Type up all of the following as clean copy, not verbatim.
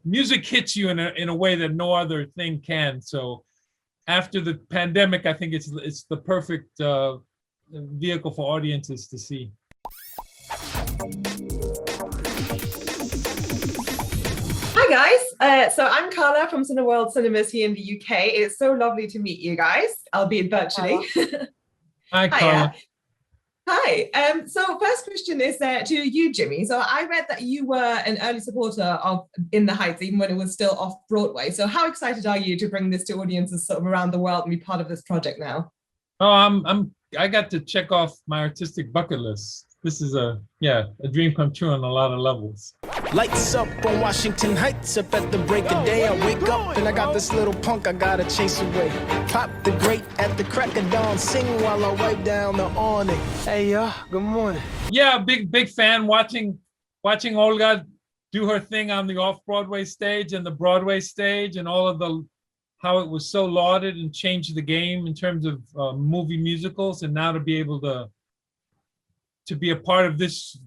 music hits you in a way that no other thing can. So after the pandemic, I think it's the perfect vehicle for audiences to see. Hi guys, so I'm Carla from Cineworld Cinemas here in the UK. It's so lovely to meet you guys, albeit virtually. Hi, Carla. Hi. So first question is to you, Jimmy. So I read that you were an early supporter of In the Heights, even when it was still off Broadway. So how excited are you to bring this to audiences sort of around the world and be part of this project now? Oh, I got to check off my artistic bucket list. This is a dream come true on a lot of levels. Lights up on Washington Heights, up at the break of day. I wake up and I got this little punk I gotta chase away. Pop the grate at the crack of dawn, sing while I wipe down the awning. Hey, y'all, good morning. Yeah, big fan watching Olga do her thing on the off-Broadway stage and the Broadway stage, and all of how it was so lauded and changed the game in terms of movie musicals, and now to be able to be a part of this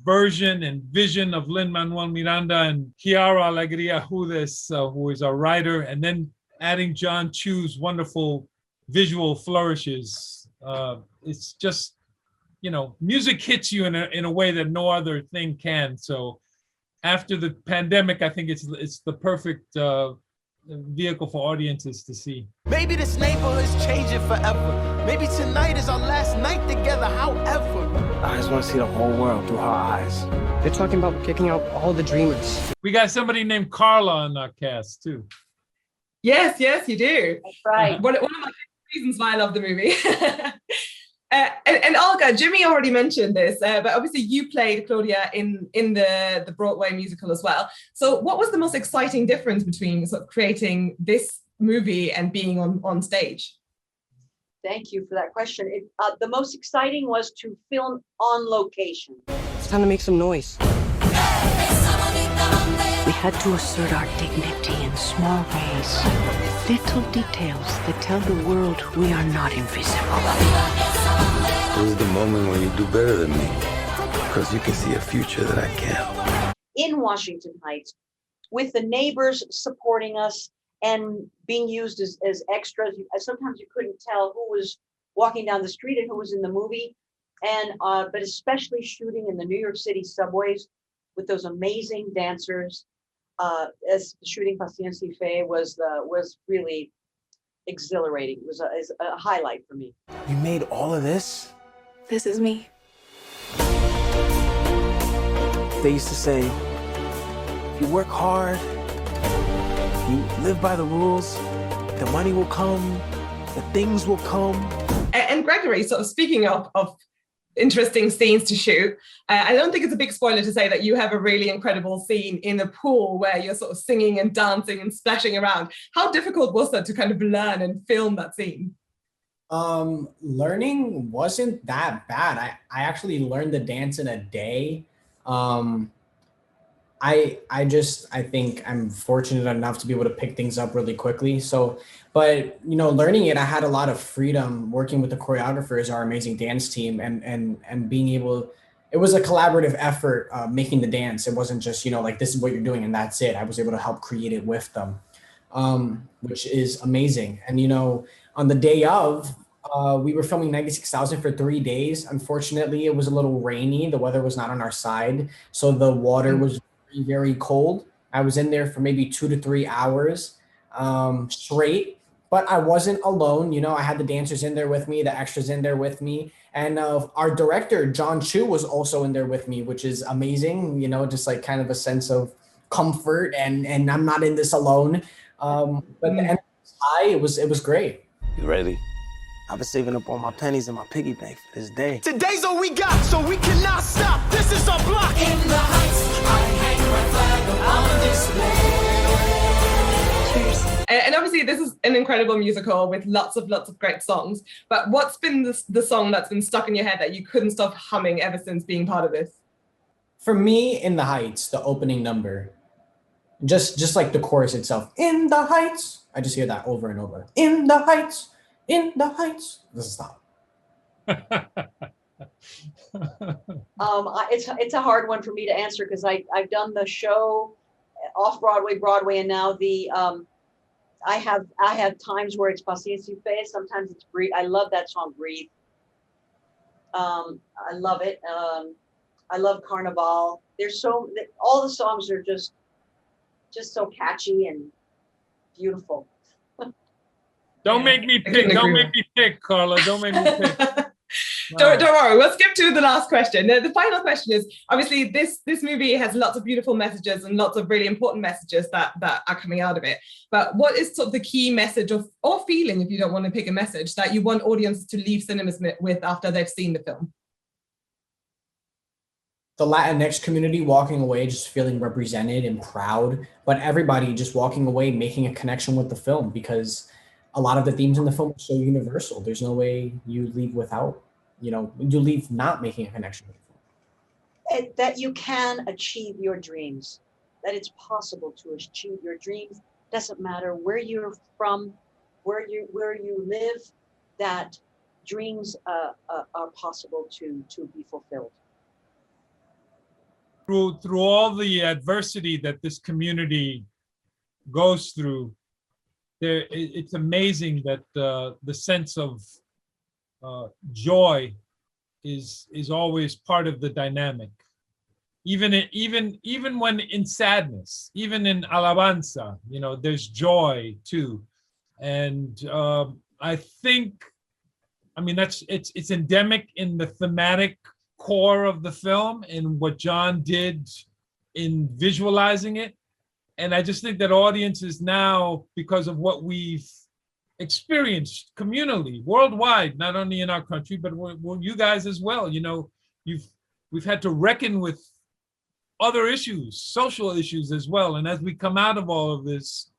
version and vision of Lin-Manuel Miranda and Chiara Alegria Hudes, who is our writer, and then adding John Chu's wonderful visual flourishes. It's just, music hits you in a way that no other thing can. So after the pandemic, I think it's the perfect vehicle for audiences to see. Maybe this neighborhood's changing forever. Maybe tonight is our last night together, however. I just want to see the whole world through her eyes. They're talking about kicking out all the dreamers. We got somebody named Carla on our cast too. Yes, you do. That's right. One of my reasons why I love the movie. And Olga, Jimmy already mentioned this, but obviously you played Claudia in the Broadway musical as well. So what was the most exciting difference between sort of creating this movie and being on stage? Thank you for that question. The most exciting was to film on location. It's time to make some noise. We had to assert our dignity in small ways. Little details that tell the world we are not invisible. This is the moment when you do better than me, because you can see a future that I can't. In Washington Heights, with the neighbors supporting us and being used as extras, sometimes you couldn't tell who was walking down the street and who was in the movie. But especially shooting in the New York City subways with those amazing dancers, as shooting Paciencia y Fe was really exhilarating. It was a highlight for me. You made all of this? This is me. They used to say, if you work hard, you live by the rules, the money will come, the things will come. And Gregory, sort of speaking of interesting scenes to shoot, I don't think it's a big spoiler to say that you have a really incredible scene in the pool where you're sort of singing and dancing and splashing around. How difficult was that to kind of learn and film that scene? Learning wasn't that bad. I actually learned the dance in a day. I think I'm fortunate enough to be able to pick things up really quickly. So, but learning it, I had a lot of freedom working with the choreographers, our amazing dance team, and being able. It was a collaborative effort making the dance. It wasn't just like this is what you're doing and that's it. I was able to help create it with them, which is amazing. And on the day of, we were filming 96,000 for 3 days. Unfortunately, it was a little rainy. The weather was not on our side, so the water was very, very cold. I was in there for maybe 2 to 3 hours straight, but I wasn't alone. I had the dancers in there with me, the extras in there with me, and our director, John Chu, was also in there with me, which is amazing. Just like kind of a sense of comfort and I'm not in this alone. But the end was high. It was great. You ready? I've been saving up all my pennies in my piggy bank for this day. Today's all we got, so we cannot stop. This is our block. In the Heights, I hang my flag on display. Cheers. And obviously this is an incredible musical with lots of great songs. But what's been the song that's been stuck in your head that you couldn't stop humming ever since being part of this? For me, In the Heights, the opening number, just like the chorus itself. In the Heights. I just hear that over and over. In the Heights. In the Heights. Doesn't stop. It's a hard one for me to answer because I've done the show off Broadway, Broadway, and now the I have times where it's Paciencia y Fe. Sometimes it's Breathe. I love that song, Breathe. I love it. I love Carnival. There's all the songs are just so catchy and beautiful. Don't make me pick. Don't make me pick, Carla. Don't make me pick. Don't worry, we'll skip to the last question. The final question is, obviously this movie has lots of beautiful messages and lots of really important messages that are coming out of it. But what is sort of the key message or feeling, if you don't want to pick a message, that you want audience to leave cinemas with after they've seen the film? The Latinx community walking away just feeling represented and proud, but everybody just walking away making a connection with the film, because a lot of the themes in the film are so universal. There's no way you leave without, you leave not making a connection with the film. That you can achieve your dreams, that it's possible to achieve your dreams. Doesn't matter where you're from, where you live, that dreams are possible to be fulfilled. Through all the adversity that this community goes through, it's amazing that the sense of joy is always part of the dynamic. Even when in sadness, even in alabanza, there's joy too. And I think, it's endemic in the thematic core of the film and what John did in visualizing it. And I just think that audiences now, because of what we've experienced communally, worldwide, not only in our country, but you guys as well, we've had to reckon with other issues, social issues as well. And as we come out of all of this,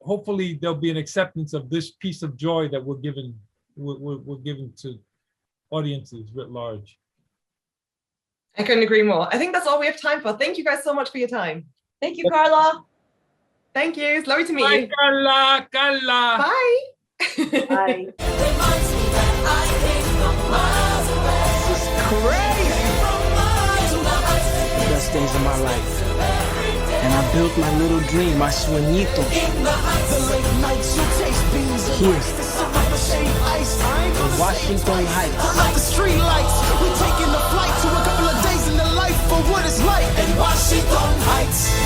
hopefully there'll be an acceptance of this piece of joy that we're giving to audiences writ large. I couldn't agree more. I think that's all we have time for. Thank you guys so much for your time. Thank you, Carla. Thank you. It's lovely to meet you. Bye, Carla. Bye. Bye. Reminds me that I came from miles away. This is crazy. From miles away. Best days of my life. And I built my little dream, my sueñito. In the heights. The late nights you taste beans and here The summer shade ice. in Washington Heights. Like the street lights. We taking the flight to a couple of days in the life for what it's like in Washington Heights.